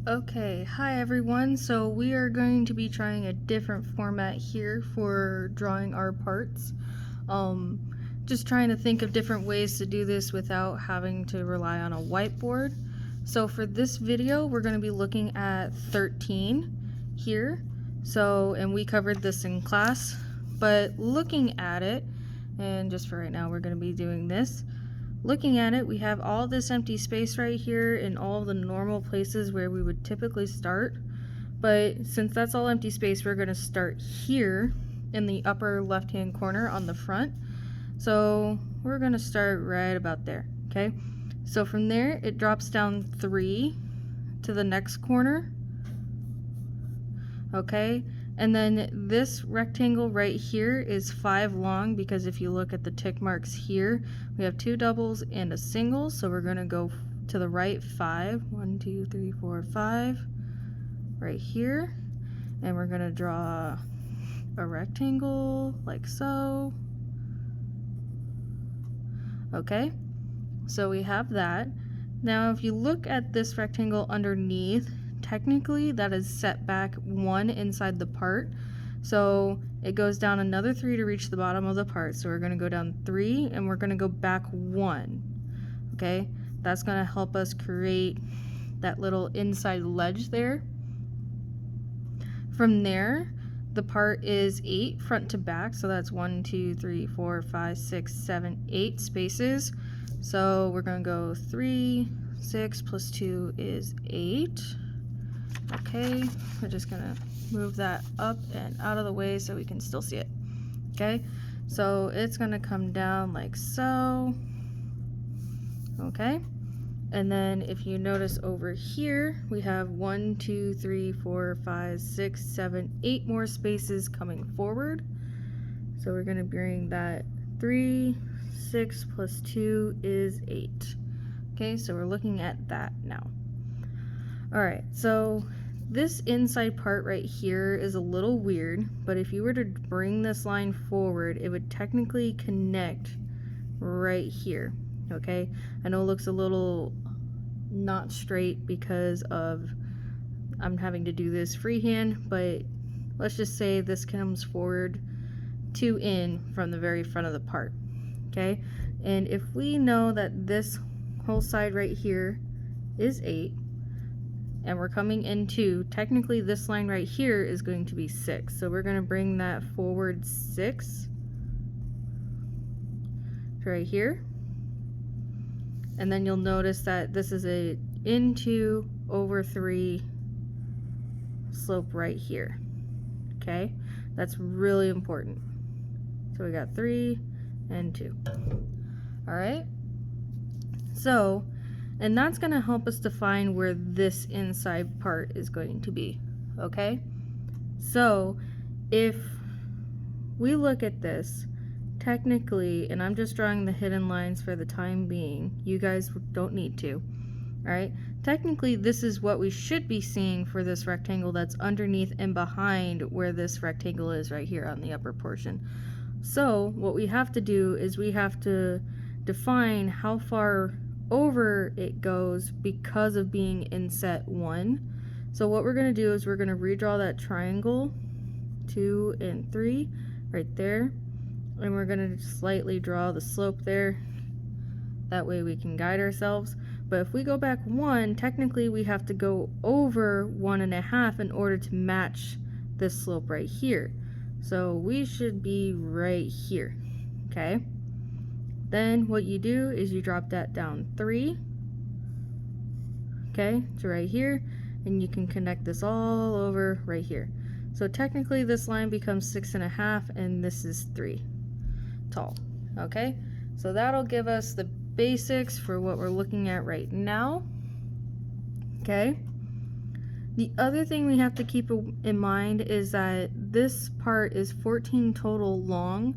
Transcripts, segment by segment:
Okay, hi everyone. So we are going to be trying a different format here for drawing our parts. Just trying to think of different ways to do this without having to rely on a whiteboard. So for this video, we're going to be looking at 13 here. And we covered this in class, but looking at it, and just for right now, we're going to be doing this. Looking at it, we have all this empty space right here in all the normal places where we would typically start. But since that's all empty space, we're going to start here in the upper left-hand corner on the front. So we're going to start right about there, okay? So from there, it drops down 3 to the next corner, okay? And then this rectangle right here is 5 long because if you look at the tick marks here, we have 2 doubles and a single. So we're going to go to the right 5. 1, 2, 3, 4, 5 right here. And we're going to draw a rectangle like so. Okay, so we have that. Now if you look at this rectangle underneath, technically that is set back 1 inside the part, so it goes down another 3 to reach the bottom of the part. So we're going to go down 3 and we're going to go back 1. Okay, that's going to help us create that little inside ledge there. From there, the part is 8 front to back, so that's 1, 2, 3, 4, 5, 6, 7, 8 spaces. So we're going to go 3, 6 plus 2 is 8. Okay, we're just going to move that up and out of the way so we can still see it. Okay, so it's going to come down like so. Okay, and then if you notice over here, we have 1, 2, 3, 4, 5, 6, 7, 8 more spaces coming forward. So we're going to bring that 3, 6 plus 2 is 8. Okay, so we're looking at that now. All right, so this inside part right here is a little weird, but if you were to bring this line forward, it would technically connect right here. Okay, I know it looks a little not straight because of I'm having to do this freehand, but let's just say this comes forward 2 in from the very front of the part. Okay, and if we know that this whole side right here is 8 and we're coming in 2, technically this line right here is going to be 6, so we're going to bring that forward 6 right here. And then you'll notice that this is a into over 3 slope right here. Okay, that's really important. So we got 3 and 2. All right, so and that's going to help us define where this inside part is going to be. Okay, so if we look at this technically, and I'm just drawing the hidden lines for the time being, you guys don't need to. All right, technically this is what we should be seeing for this rectangle that's underneath and behind where this rectangle is right here on the upper portion. So what we have to do is we have to define how far over it goes because of being in set 1. So what we're going to do is we're going to redraw that triangle 2 and 3 right there, and we're going to slightly draw the slope there. That way we can guide ourselves. But if we go back 1, technically we have to go over 1.5 in order to match this slope right here. So we should be right here. Okay, then what you do is you drop that down 3, okay, to right here, and you can connect this all over right here. So technically this line becomes 6.5 and this is 3 tall. Okay, so that'll give us the basics for what we're looking at right now. Okay, the other thing we have to keep in mind is that this part is 14 total long.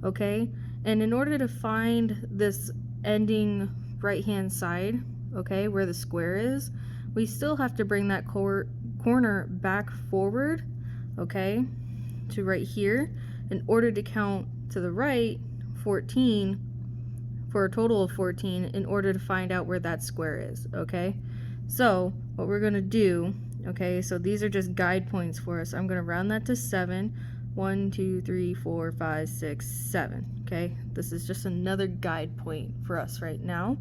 Okay, and in order to find this ending right hand side, okay, where the square is, we still have to bring that corner back forward, okay, to right here in order to count to the right 14 for a total of 14 in order to find out where that square is. Okay, so what we're going to do, okay, so these are just guide points for us. I'm going to round that to 7. 1, 2, 3, 4, 5, 6, 7. Okay, this is just another guide point for us right now.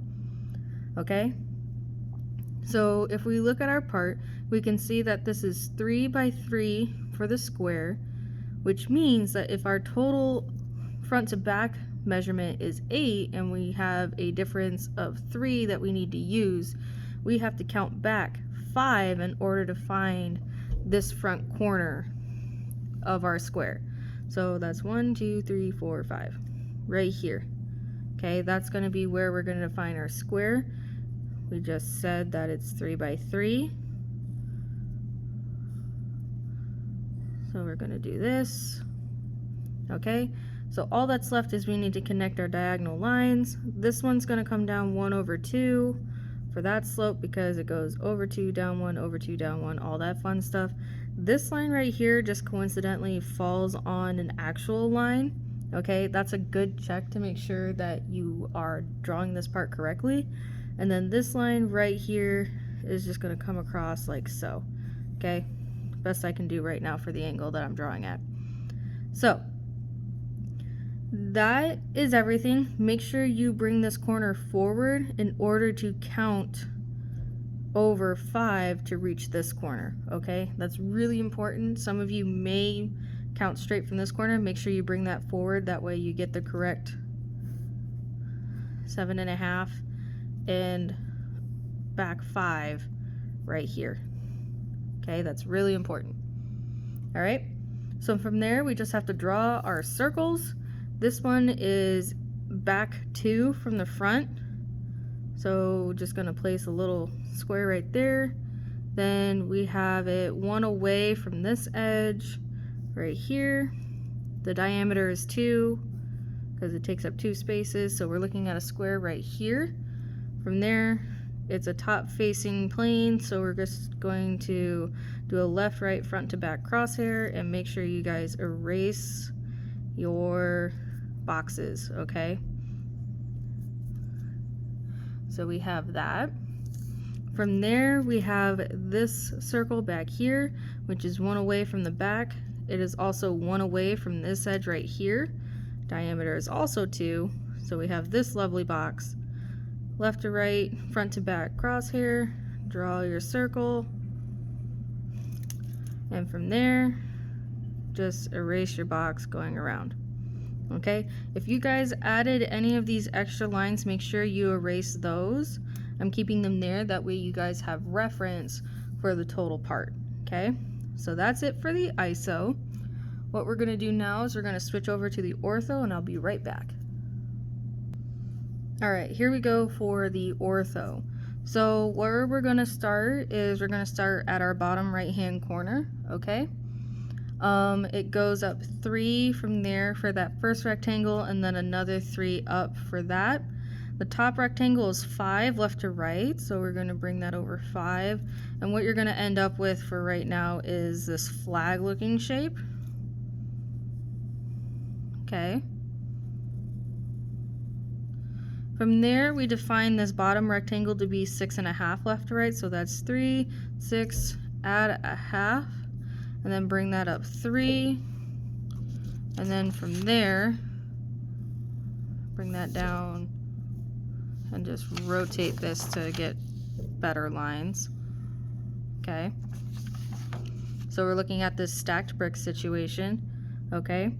Okay, so if we look at our part, we can see that this is 3 by 3 for the square, which means that if our total front to back measurement is 8 and we have a difference of 3 that we need to use, we have to count back 5 in order to find this front corner of our square. So that's 1, 2, 3, 4, 5 right here. Okay, that's going to be where we're going to find our square. We just said that it's 3 by 3. So we're going to do this. Okay, so all that's left is we need to connect our diagonal lines. This one's going to come down 1 over 2 for that slope because it goes over 2, down 1, over 2, down 1, all that fun stuff. This line right here just coincidentally falls on an actual line. Okay, that's a good check to make sure that you are drawing this part correctly. And then this line right here is just going to come across like so. Okay, best I can do right now for the angle that I'm drawing at. So that is everything. Make sure you bring this corner forward in order to count over 5 to reach this corner. Okay, that's really important. Some of you may count straight from this corner. Make sure you bring that forward, that way you get the correct 7.5 and back 5 right here. Okay, that's really important. All right, so from there we just have to draw our circles. This one is back 2 from the front, so just going to place a little square right there. Then we have it 1 away from this edge right here. The diameter is 2 because it takes up 2 spaces, so we're looking at a square right here. From there, it's a top facing plane, so we're just going to do a left, right, front to back crosshair, and make sure you guys erase your boxes, okay? So we have that. From there, we have this circle back here, which is 1 away from the back. It is also 1 away from this edge right here. Diameter is also 2, so we have this lovely box. Left to right, front to back crosshair, draw your circle, and from there, just erase your box going around. Okay, if you guys added any of these extra lines, make sure you erase those. I'm keeping them there, that way you guys have reference for the total part. Okay, so that's it for the ISO. What we're going to do now is we're going to switch over to the ortho, and I'll be right back. Alright, here we go for the ortho. So where we're going to start is we're going to start at our bottom right hand corner. Okay, it goes up 3 from there for that first rectangle, and then another 3 up for that. The top rectangle is 5 left to right, so we're going to bring that over 5, and what you're going to end up with for right now is this flag looking shape. Okay, from there we define this bottom rectangle to be 6.5 left to right, so that's 3, 6, add a half, and then bring that up 3, and then from there bring that down and just rotate this to get better lines. Okay, so we're looking at this stacked brick situation. Okay,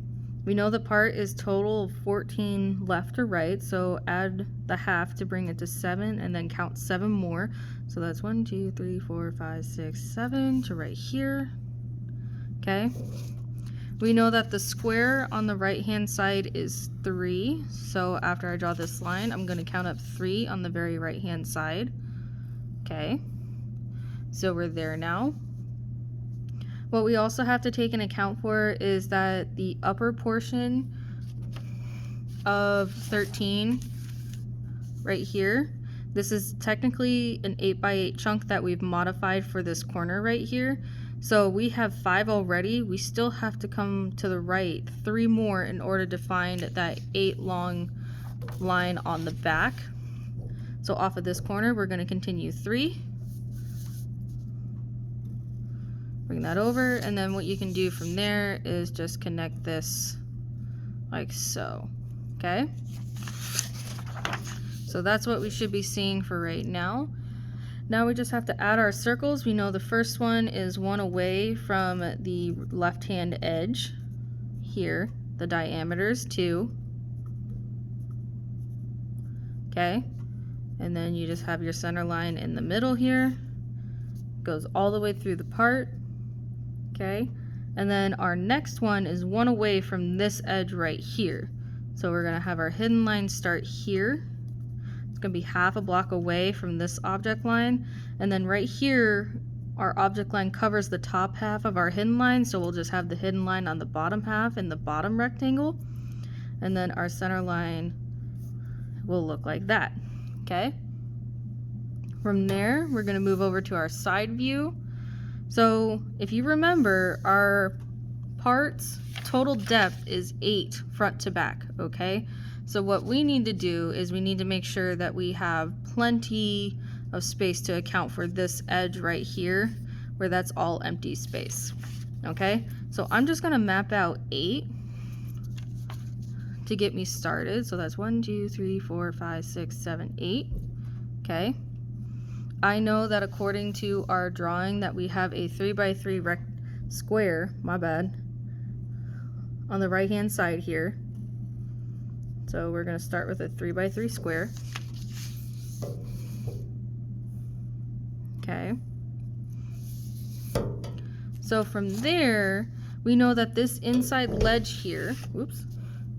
we know the part is total of 14 left to right, so add the half to bring it to 7, and then count 7 more. So that's 1, 2, 3, 4, 5, 6, 7 to right here. Okay, we know that the square on the right hand side is 3, so after I draw this line, I'm going to count up 3 on the very right hand side. Okay, so we're there now. What we also have to take into account for is that the upper portion of 13 right here, this is technically an 8 by 8 chunk that we've modified for this corner right here. So we have 5 already. We still have to come to the right 3 more in order to find that 8 long line on the back. So off of this corner, we're going to continue 3, Bring that over, and then what you can do from there is just connect this like so, okay? So that's what we should be seeing for right now. Now we just have to add our circles. We know the first one is 1 away from the left-hand edge here. The diameter is 2. Okay, and then you just have your center line in the middle here. Goes all the way through the part. Okay, and then our next one is 1 away from this edge right here. So we're going to have our hidden line start here. It's going to be half a block away from this object line, and then right here our object line covers the top half of our hidden line, so we'll just have the hidden line on the bottom half in the bottom rectangle, and then our center line will look like that. Okay, from there we're going to move over to our side view. So if you remember, our part's total depth is 8 front to back. Okay, so what we need to do is we need to make sure that we have plenty of space to account for this edge right here, where that's all empty space. Okay, so I'm just going to map out 8 to get me started. So that's 1, 2, 3, 4, 5, 6, 7, 8. Okay, I know that according to our drawing that we have a 3x3 square, my bad, on the right hand side here. So we're going to start with a 3x3 square. Okay, so from there we know that this inside ledge here, whoops,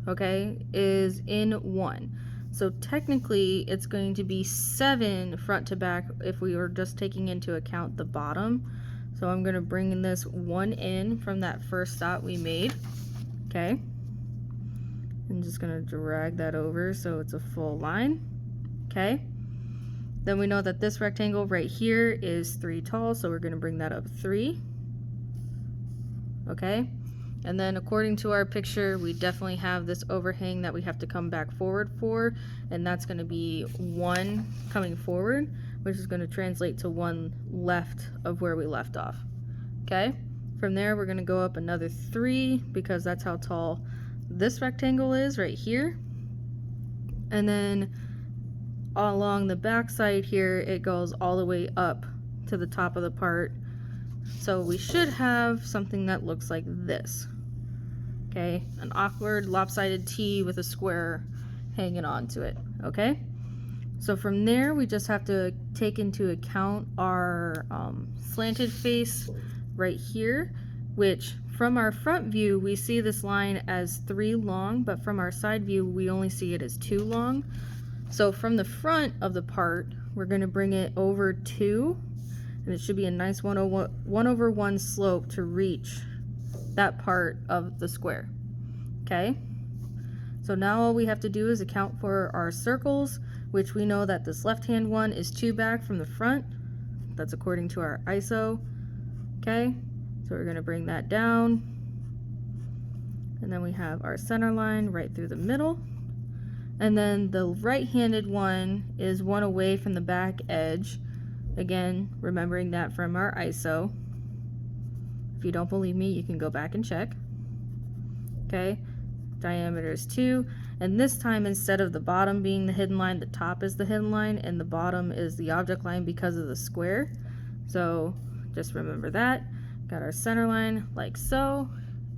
okay, is in 1. So technically it's going to be 7 front to back if we were just taking into account the bottom. So I'm going to bring this 1 in from that first dot we made. Okay, I'm just going to drag that over so it's a full line. Okay, then we know that this rectangle right here is 3 tall, so we're going to bring that up 3. Okay, and then according to our picture, we definitely have this overhang that we have to come back forward for, and that's going to be 1 coming forward, which is going to translate to 1 left of where we left off. Okay, from there we're going to go up another 3 because that's how tall this rectangle is right here, and then along the back side here it goes all the way up to the top of the part. So we should have something that looks like this. Okay, an awkward lopsided T with a square hanging onto it. Okay, so from there we just have to take into account our slanted face right here, which from our front view we see this line as 3 long, but from our side view we only see it as 2 long. So from the front of the part we're going to bring it over 2, and it should be a nice 1/1 slope to reach that part of the square. Okay, so now all we have to do is account for our circles, which we know that this left hand one is 2 back from the front. That's according to our ISO. Okay, so we're going to bring that down, and then we have our center line right through the middle, and then the right-handed one is 1 away from the back edge. Again, remembering that from our ISO. If you don't believe me, you can go back and check. Okay, diameter is 2, and this time instead of the bottom being the hidden line, the top is the hidden line and the bottom is the object line because of the square. So just remember that. Got our center line like so,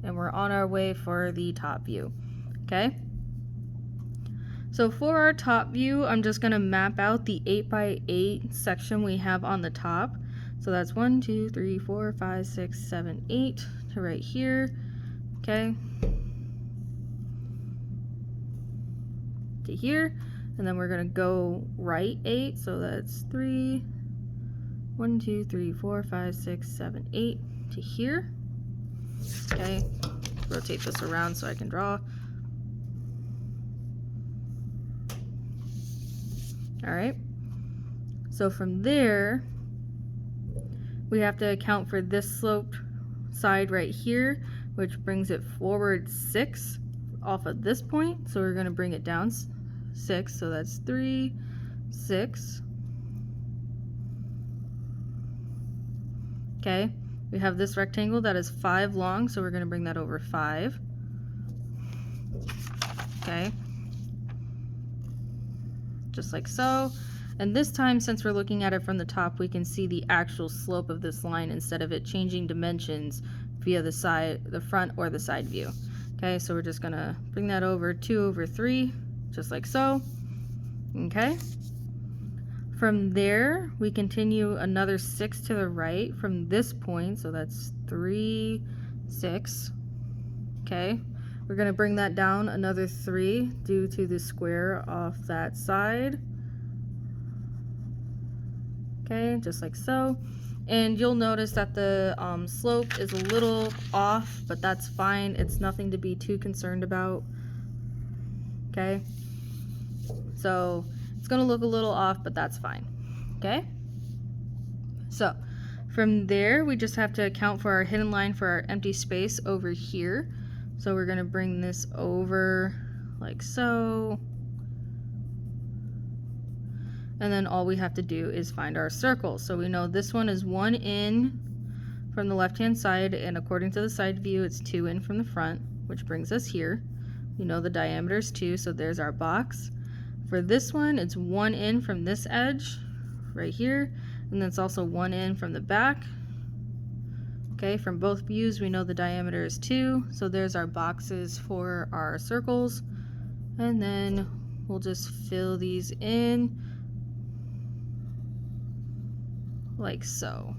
and we're on our way for the top view. Okay, so for our top view, I'm just going to map out the 8x8 section we have on the top. So that's 1, 2, 3, 4, 5, 6, 7, 8 to right here. Okay, to here, and then we're going to go right 8. So that's 3, 1, 2, 3, 4, 5, 6, 7, 8 to here. Okay, rotate this around so I can draw. All right, so from there we have to account for this sloped side right here, which brings it forward 6 off of this point. So we're going to bring it down 6, so that's 3, 6. Okay, We have this rectangle that is 5 long, so we're going to bring that over 5. Okay. Just like so. And this time, since we're looking at it from the top, we can see the actual slope of this line instead of it changing dimensions via the side, the front or the side view. Okay, so we're just gonna bring that over 2 over 3, just like so. Okay. From there, we continue another 6 to the right from this point, so that's 3, 6. Okay, we're gonna bring that down another 3 due to the square off that side. Okay, just like so. And you'll notice that the slope is a little off, but that's fine. It's nothing to be too concerned about. Okay, so it's gonna look a little off, but that's fine. Okay, so from there we just have to account for our hidden line for our empty space over here. So we're gonna bring this over like so. And then all we have to do is find our circle. So we know this one is 1 in from the left-hand side, and according to the side view, it's 2 in from the front, which brings us here. We know the diameter is 2, so there's our box. For this one, it's 1 in from this edge, right here, and then it's also 1 in from the back. Okay, from both views, we know the diameter is 2, so there's our boxes for our circles. And then we'll just fill these in like so.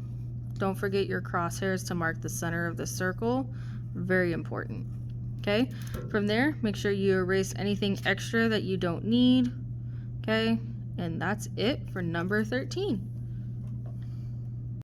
Don't forget your crosshairs to mark the center of the circle. Very important. Okay, from there, make sure you erase anything extra that you don't need. Okay, and that's it for number 13.